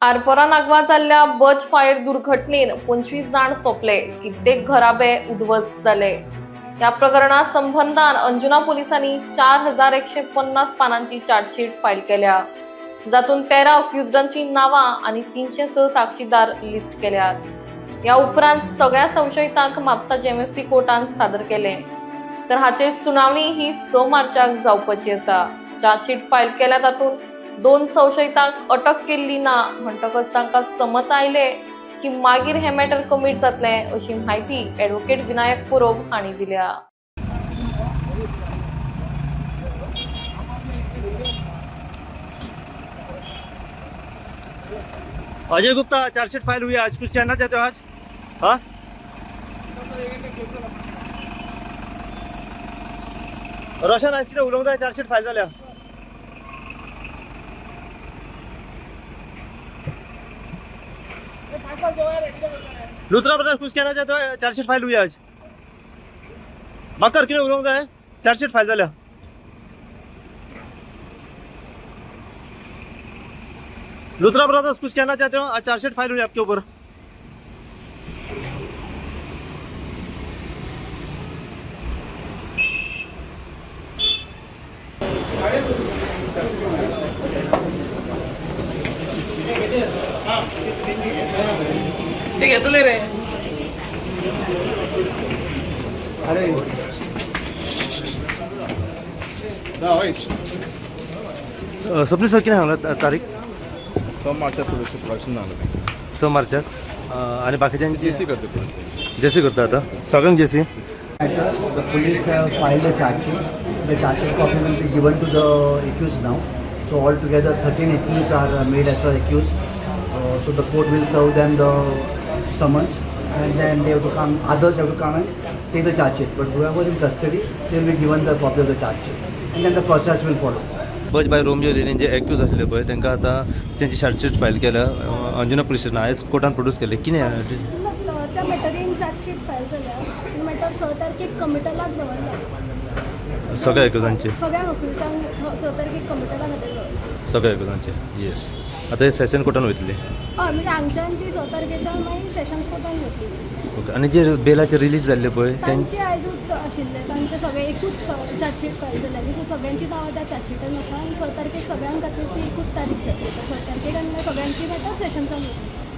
आरपोरा नागवा जाल्ल्या बस फायर दुर्घटनेत 25 जाण सोंपले, कित्येक घराबे उद्ध्वस्त जाले। या प्रकरणात संबंधान अंजुना पोलिसांनी 4150 पानांची चार्जशीट फायल केल्या, जातून 13 अक्युज्डांची नावां आणि 306 साक्षीदार लिस्ट केल्यात। या उपरांत सगळ्या संशयितांक म्हापसा जेएमएफसी कोर्टात सादर केले, तर हाचेर सुनावणी ही 6 मार्चाक जावपाची आसा। चार्जशीट फायल केल्या तातूंत 2 संशयितांक अटक केल्ली ना म्हणटकच तांकां समज आयले की मागीर हे मॅटर कमीट जातले, अशी म्हायती ॲडव्होकेट विनायक पुरोब हांणी दिल्या। अजय गुप्ता, चार्जशीट फाइल हुई है आज, कुछ कहना चाहते हो आज? हाँ, रोशन आज किती उलवदा चार्जशीट फाइल झाल्या। लुथरा ब्रदर्स, कुछ कहना चाहते हो? चार्जशीट फाइल हुई है आज, मकर किती उलवदा है चार्जशीट फाइल झाल्या। लुथरा ब्रदर्स, कुछ कहना चाहते हो? आज चार्जशीट फाइल हुई आपके ऊपर। ठीक है, तो ले रहे अरे स्वप्नील सर किती सांगला तारीख? 6 मार्चात थोडंसं प्रोडक्शन झालं 6 मार्चात आणि बाकीच्यांची जेसी करते थोडंसं जेसी करता आता सगळ्यांक JC. The police have filed a charge sheet. The charge sheet copy will be given to the accused now. So altogether 13 accused are made as accused. So the court will serve them the summons, and then they have to come. Others have to come and take the charge sheet. But whoever is in custody, they will be given the copy of the charge sheet, and then the process will follow. बज by Romeo लेनीन जे accused आसले पळय तांकां आतां त्यांची chargesheet file केल्या Anjuna police station आयज कोर्टान produce केले। कितें त्या मॅटरीन चार्जशीट फायल जाल्या, मॅटर 6 तारखेक कमिटलाक दवरला। सगळ्या एक्युजांचे सगळ्या अक्युजांक 6 तारखेक कमिटला खातीर दवरला। सगळ्या एक्युजांचे येस। आता हे सेशन कोर्टान वयतले। हय, म्हणजे हांगच्यान ती 6 तारखेच्यान मागीर सेशन्स कोर्टान वतली। ओके, आणि जे बेलाचे रिलीज जाल्ले पळय तांचे आयजूच आशिल्ले, तांचे सगळे एकूच चार्जशीट फायल जाल्याली। सो सगळ्यांची नांवां त्या चार्जशीटान आसा आनी 6 तारखेक सगळ्यां खातीर ती एकूच तारीख जातली। 6 तारखेक आनी सगळ्यांची मॅटर सेशन्सान वतली।